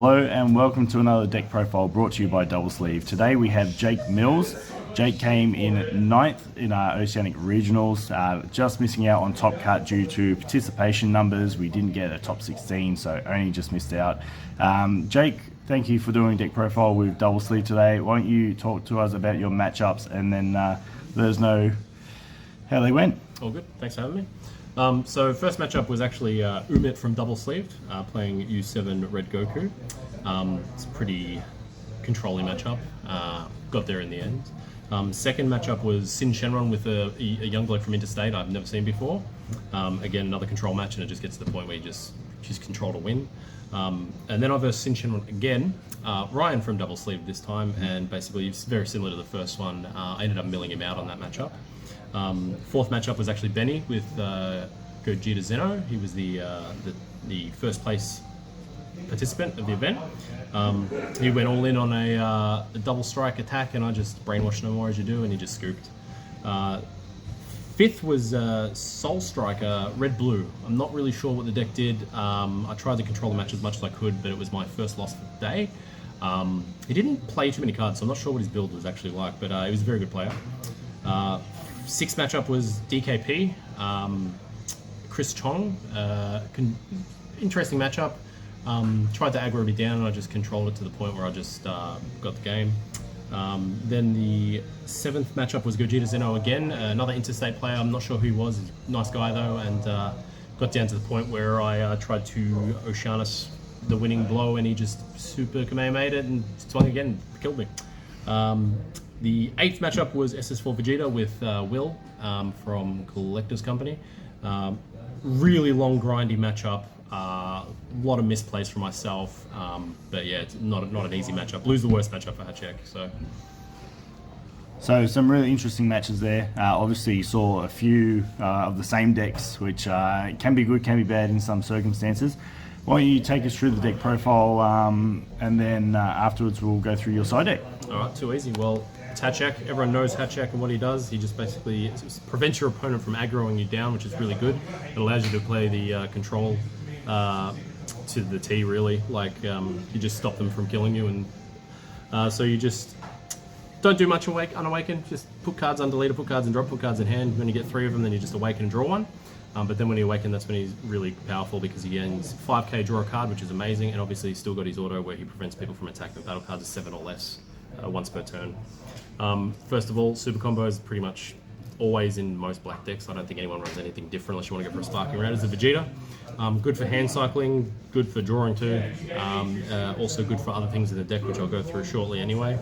Hello and welcome to another deck profile brought to you by Double Sleeve. Today we have Jake Mills. Jake came in 9th in our Oceanic Regionals, just missing out on top cut due to participation numbers. We didn't get a top 16, so only just missed out. Jake, thank you for doing deck profile with Double Sleeve today. Why don't you talk to us about your matchups and then let us know how they went. All good, thanks for having me. So first matchup was actually Umit from Double Sleeved, playing U7 Red Goku. It's a pretty controlling matchup, got there in the end. Second matchup was Sin Shenron with a young bloke from Interstate I've never seen before. Again, another control match, and it just gets to the point where you just control to win. And then I versed Sin Shenron again, Ryan from Double Sleeved this time, and basically it's very similar to the first one. I ended up milling him out on that matchup. Fourth matchup was actually Benny with Gogeta Zeno. He was the first place participant of the event. He went all in on a double strike attack, and I just brainwashed no more as you do, and he just scooped. Fifth was Soul Striker Red Blue. I'm not really sure what the deck did. I tried to control the match as much as I could, but it was my first loss for the day. He didn't play too many cards, so I'm not sure what his build was actually like, but he was a very good player. Sixth matchup was DKP, Chris Chong. Interesting matchup. Tried to aggro me down, and I just controlled it to the point where I just got the game. Then the seventh matchup was Gogeta Zeno again, another interstate player. I'm not sure who he was. He's a nice guy though, and got down to the point where I tried to Oceanus the winning blow, and he just super Kamehameha'd it and swung again, killed me. The eighth matchup was SS4 Vegeta with Will from Collector's Company. Really long, grindy matchup. A lot of misplays for myself, but yeah, it's not an easy matchup. Lose the worst matchup for Hatchhyack. So some really interesting matches there. Obviously you saw a few of the same decks, which can be good, can be bad in some circumstances. Why don't you take us through the deck profile, and then afterwards we'll go through your side deck. Alright, too easy. Well, it's Hatchhyack. Everyone knows Hatchhyack and what he does. He just basically prevents your opponent from aggroing you down, which is really good. It allows you to play the control to the T, really. Like, you just stop them from killing you, and so you just don't do much unawaken. Just put cards on deleter, put cards and drop, put cards in hand. When you get 3 of them, then you just awaken and draw one. But then when you awaken, that's when he's really powerful, because he gains 5k draw a card, which is amazing, and obviously he's still got his auto where he prevents people from attacking battle cards of 7 or less once per turn. First of all, super combo is pretty much always in most black decks. I don't think anyone runs anything different unless you want to go for a Starking round. It's a Vegeta. Good for hand cycling, good for drawing too. Also good for other things in the deck, which I'll go through shortly anyway.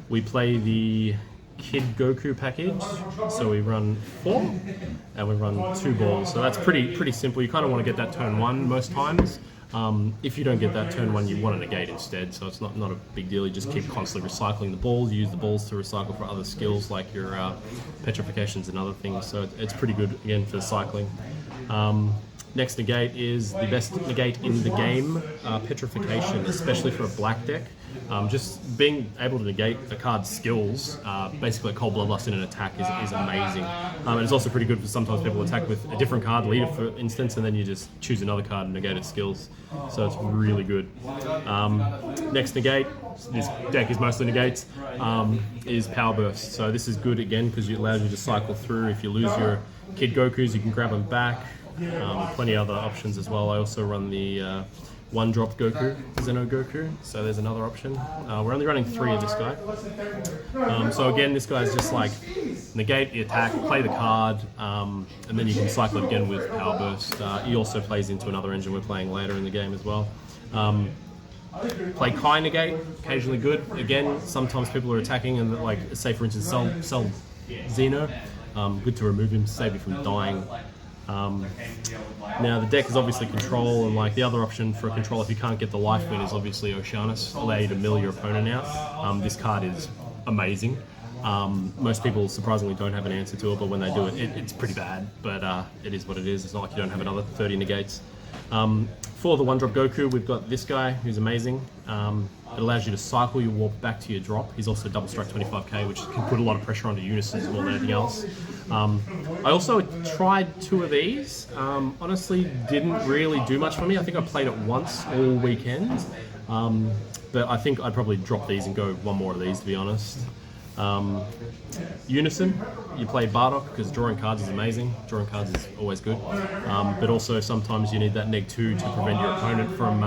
We play the Kid Goku package, so we run 4 and we run 2 balls. So that's pretty simple. You kind of want to get that turn 1 most times. If you don't get that turn 1, you want to negate instead, so it's not a big deal. You just keep constantly recycling the balls. You use the balls to recycle for other skills like your petrifications and other things, so it's pretty good again for cycling. Next negate is the best negate in the game, petrification, especially for a black deck. Just being able to negate a card's skills, basically a cold bloodlust in an attack is amazing. And it's also pretty good for sometimes people attack with a different card, leader for instance, and then you just choose another card and negate its skills. So it's really good. Next negate, this deck is mostly negates, is Power Burst. So this is good again because it allows you to cycle through. If you lose your Kid Gokus, you can grab them back. Plenty of other options as well. I also run the one-drop Goku, Zeno Goku, so there's another option. We're only running 3 of this guy. So again, this guy's just like negate the attack, play the card, and then you can cycle it again with Power Burst. He also plays into another engine we're playing later in the game as well. Play Kai negate, occasionally good. Again, sometimes people are attacking and, like, say for instance, sell Zeno. Good to remove him, save you from dying. Now the deck is obviously control, and like the other option for a control if you can't get the life win is obviously Oceanus, allow you to mill your opponent out. This card is amazing. Most people surprisingly don't have an answer to it, but when they do it, it's pretty bad, but it is what it is. It's not like you don't have another 30 negates. For the 1-drop Goku, we've got this guy who's amazing. It allows you to cycle your warp back to your drop. He's also double strike 25k, which can put a lot of pressure onto Unisons more than anything else. I also tried 2 of these. Honestly, didn't really do much for me. I think I played it once all weekend. But I think I'd probably drop these and go 1 more of these, to be honest. Unison, you play Bardock because drawing cards is amazing. Drawing cards is always good. But also sometimes you need that -2 to prevent your opponent from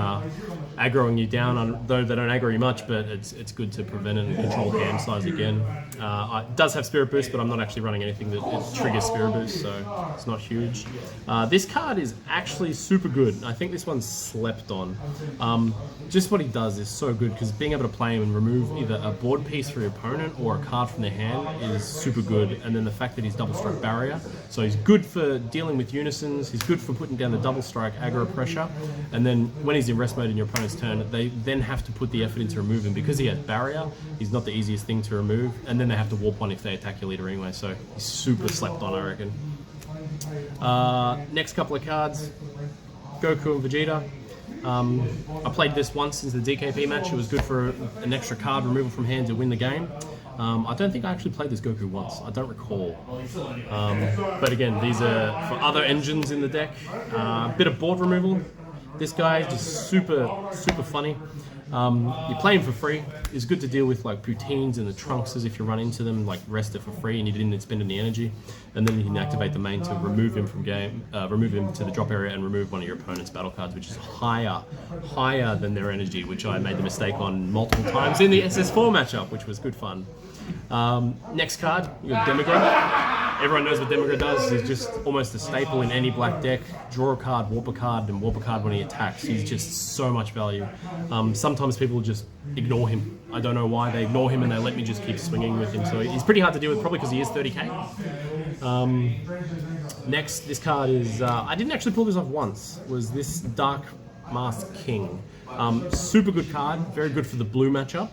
aggroing you down, though they don't aggro you much, but it's good to prevent it and control hand size again. It does have Spirit Boost, but I'm not actually running anything that triggers Spirit Boost, so it's not huge. This card is actually super good. I think this one's slept on. Just what he does is so good, because being able to play him and remove either a board piece for your opponent or a card from their hand is super good. And then the fact that he's double strike barrier, so he's good for dealing with Unisons, he's good for putting down the double strike aggro pressure, and then when he's in rest mode in your opponent's turn, they then have to put the effort into remove him. Because he has barrier, he's not the easiest thing to remove, and then they have to warp 1 if they attack your leader anyway, so he's super slept on, I reckon. Next couple of cards, Goku and Vegeta. I played this once since the DKP match. It was good for an extra card removal from hand to win the game. I don't think I actually played this Goku once. I don't recall. But again, these are for other engines in the deck. Bit of board removal. This guy is just super funny. You play him for free. It's good to deal with like Poutines and the Trunkses if you run into them, like rest it for free and you didn't spend any energy. And then you can activate the main to remove him from game, remove him to the drop area and remove one of your opponent's battle cards, which is higher than their energy, which I made the mistake on multiple times in the SS4 matchup, which was good fun. Next card, you got Demigra. Everyone knows what Demigra does. He's just almost a staple in any black deck. Draw a card, warp a card, and warp a card when he attacks. He's just so much value. Sometimes people just ignore him. I don't know why. They ignore him and they let me just keep swinging with him. So he's pretty hard to deal with, probably because he is 30k. Next, this card is... I didn't actually pull this off once. Was this Dark Mask King. Super good card. Very good for the blue matchup.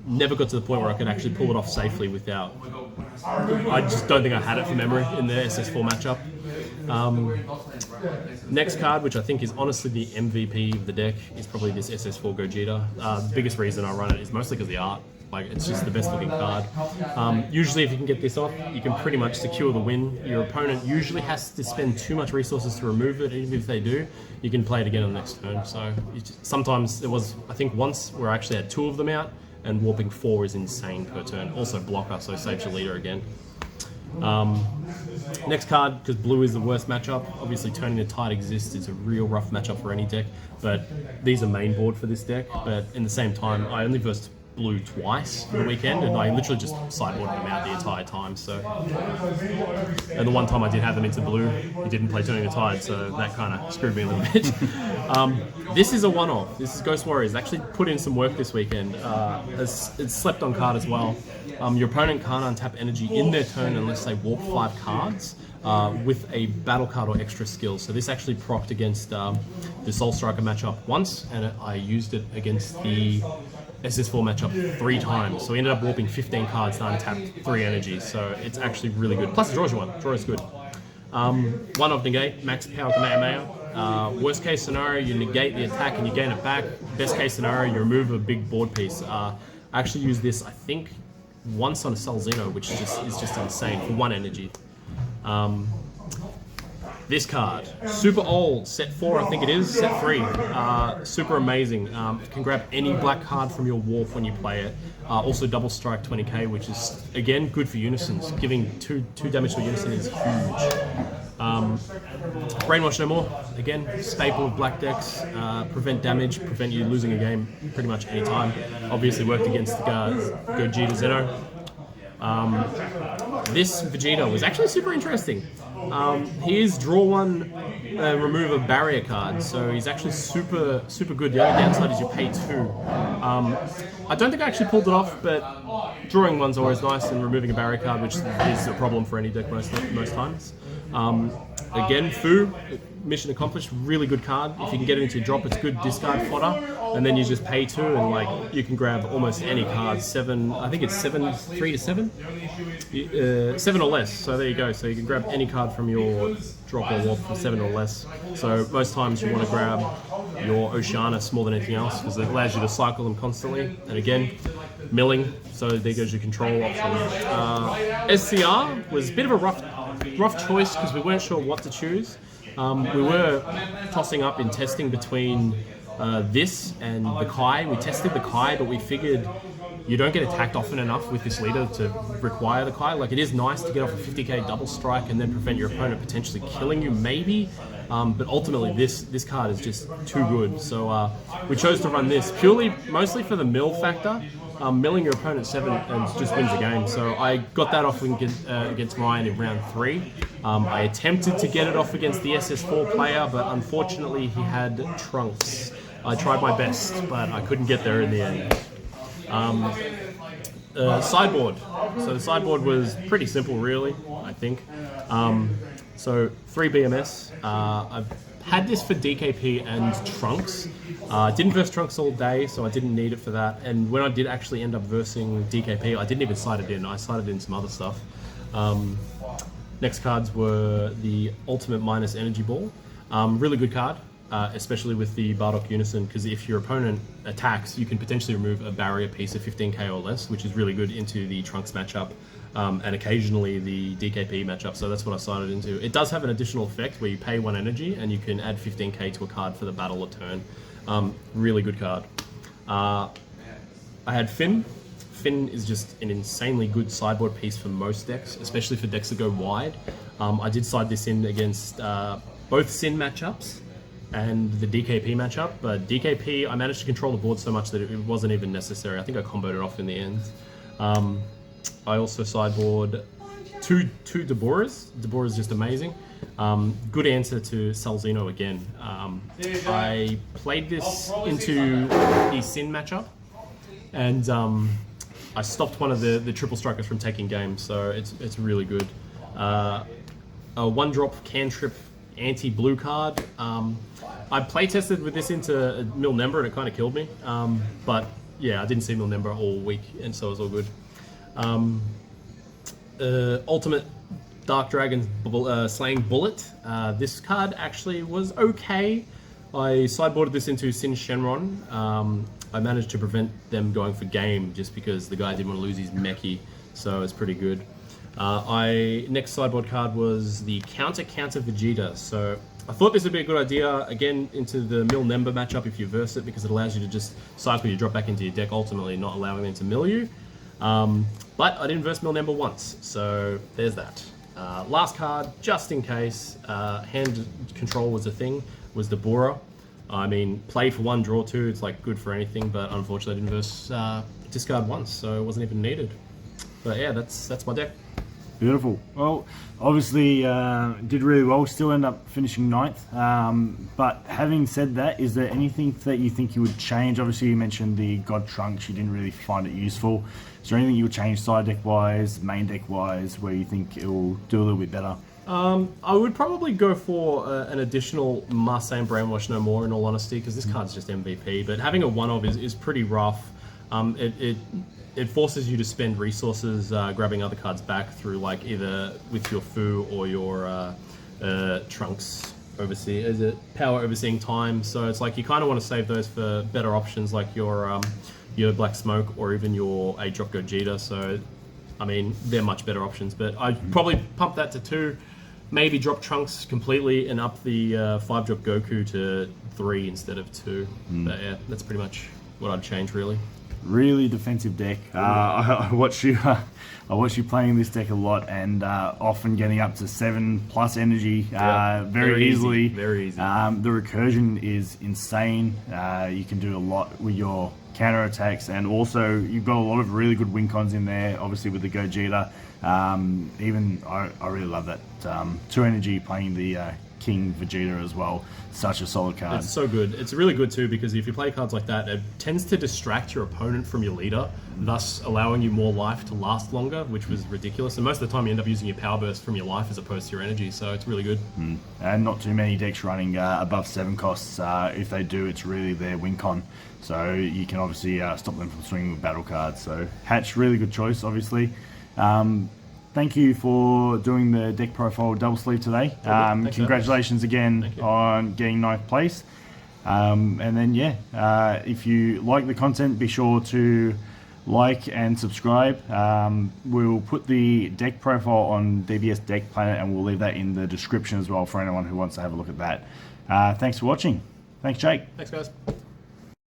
Never got to the point where I could actually pull it off safely without... I just don't think I had it from memory in the SS4 matchup. Next card, which I think is honestly the MVP of the deck, is probably this SS4 Gogeta. The biggest reason I run it is mostly because of the art. Like, it's just the best looking card. Usually if you can get this off, you can pretty much secure the win. Your opponent usually has to spend too much resources to remove it. Even if they do, you can play it again on the next turn. So sometimes there was, I think once, where I actually had 2 of them out, and warping 4 is insane per turn. Also blocker, so saves your leader again. Next card, because blue is the worst matchup. Obviously Turning the Tide exists. It's a real rough matchup for any deck, but these are main board for this deck. But in the same time, I only versed blue twice for the weekend, and I literally just sideboarded them out the entire time. So, and the one time I did have them into blue, he didn't play Turning the Tide, so that kind of screwed me a little bit. This is a one-off. This is Ghost Warriors. Actually put in some work this weekend. It's slept on card as well. Your opponent can't untap energy in their turn unless they warp 5 cards with a battle card or extra skill. So this actually procced against the Soul Striker matchup once, and I used it against the SS4 matchup 3 times. So we ended up warping 15 cards to untap 3 energy. So it's actually really good. Plus it draws you 1. Draw is good. 1 off negate, max power Kamehameha. Worst case scenario, you negate the attack and you gain it back. Best case scenario, you remove a big board piece. I actually used this, I think, once on a Salzino, which is just insane for 1 energy. This card, super old, set 4 I think it is, set 3, super amazing. Can grab any black card from your wharf when you play it. Also double strike 20k, which is again good for unisons. Giving 2 damage to a unison is huge. Brainwash No More, again, staple of black decks. Prevent damage, prevent you losing a game pretty much any time. Obviously worked against the Gogeta Zeno. This Vegeta was actually super interesting. He is draw 1, remove a barrier card, so he's actually super good. The only downside is you pay 2. I don't think I actually pulled it off, but drawing 1's always nice, and removing a barrier card, which is a problem for any deck most times. Again, Fu, mission accomplished, really good card. If you can get it into your drop, it's good discard fodder. and then you just pay 2, and like you can grab almost any card. 7, I think it's 7, 3 to 7, 7 or less. So there you go. So you can grab any card from your drop or warp for 7 or less. So most times you want to grab your Oceanus more than anything else because it allows you to cycle them constantly. And again, milling. So there goes your control option. SCR was a bit of a rough choice because we weren't sure what to choose. We were tossing up in testing between this and the Kai. We tested the Kai, but we figured you don't get attacked often enough with this leader to require the Kai. Like, it is nice to get off a 50k double strike and then prevent your opponent potentially killing you, maybe. But ultimately, this card is just too good. So we chose to run this purely, mostly for the mill factor. Milling your opponent 7 and just wins the game. So I got that off against Ryan in round 3. I attempted to get it off against the SS4 player, but unfortunately he had Trunks. I tried my best, but I couldn't get there in the end. Sideboard. So the sideboard was pretty simple, really, I think. So 3 BMS. I've had this for DKP and Trunks. Didn't verse Trunks all day, so I didn't need it for that. And when I did actually end up versing DKP, I didn't even side it in. I sided in some other stuff. Next cards were the Ultimate minus Energy Ball. Really good card, especially with the Bardock Unison, because if your opponent attacks, you can potentially remove a barrier piece of 15k or less, which is really good into the Trunks matchup. And occasionally the DKP matchup, so that's what I sided into. It does have an additional effect where you pay 1 energy and you can add 15k to a card for the battle or turn. Really good card. I had Finn. Finn is just an insanely good sideboard piece for most decks, especially for decks that go wide. I did side this in against both Sin matchups and the DKP matchup, but DKP, I managed to control the board so much that it wasn't even necessary. I think I comboed it off in the end. I also sideboard two Deborahs. Deborah is just amazing. Good answer to Salzino again. I played this into the Sin matchup, and I stopped one of the triple strikers from taking game, so it's really good. A 1-drop cantrip anti-blue card. I play tested with this into Mil Nember and it kind of killed me. But yeah, I didn't see Mil Nember all week, and so it was all good. Ultimate Dark Dragon Slaying Bullet. This card actually was okay. I sideboarded this into Sin Shenron. I managed to prevent them going for game just because the guy didn't want to lose his mechie, so it's pretty good. Next sideboard card was the Counter Vegeta. So I thought this would be a good idea, again, into the Mil Nember matchup if you verse it, because it allows you to just cycle your drop back into your deck, ultimately not allowing them to mill you. But I didn't verse Mil Nember once, so there's that. Last card, just in case, hand control was a thing, was the Bora. I mean, play for 1, draw 2, it's like good for anything, but unfortunately I didn't verse discard once, so it wasn't even needed. But yeah, that's my deck. Beautiful. Well, obviously did really well, still end up finishing 9th. But having said that, is there anything that you think you would change? Obviously you mentioned the God Trunks, you didn't really find it useful. Is there anything you would change side deck wise, main deck wise, where you think it will do a little bit better? I would probably go for an additional Marseille Brainwash No More, in all honesty, because this card's just MVP, but having a 1-of is pretty rough. It forces you to spend resources grabbing other cards back through, like, either with your Fu or your Trunks power overseeing time. So it's like you kind of want to save those for better options, like your Black Smoke or even your A-Drop Gogeta. So, I mean, they're much better options, but I'd probably pump that to 2. Maybe drop Trunks completely and up the 5-drop Goku to 3 instead of 2. But yeah, that's pretty much what I'd change, really. Really defensive deck. I watch you playing this deck a lot, and often getting up to 7+ energy very easily. Very easy. The recursion is insane. You can do a lot with your counter attacks, and also you've got a lot of really good win cons in there. Obviously with the Gogeta, even I really love that 2 energy playing the King Vegeta as well. Such a solid card. It's so good. It's really good too because if you play cards like that, it tends to distract your opponent from your leader, thus allowing you more life to last longer, which was ridiculous. And most of the time you end up using your power burst from your life as opposed to your energy, so it's really good. And not too many decks running above 7 costs. If they do, it's really their win con. So you can obviously stop them from swinging with battle cards. So Hatch, really good choice, obviously. Thank you for doing the deck profile double sleeve today. Congratulations again on getting 9th place. And then, if you like the content, be sure to like and subscribe. We'll put the deck profile on DBS Deck Planet, and we'll leave that in the description as well for anyone who wants to have a look at that. Thanks for watching. Thanks, Jake. Thanks, guys.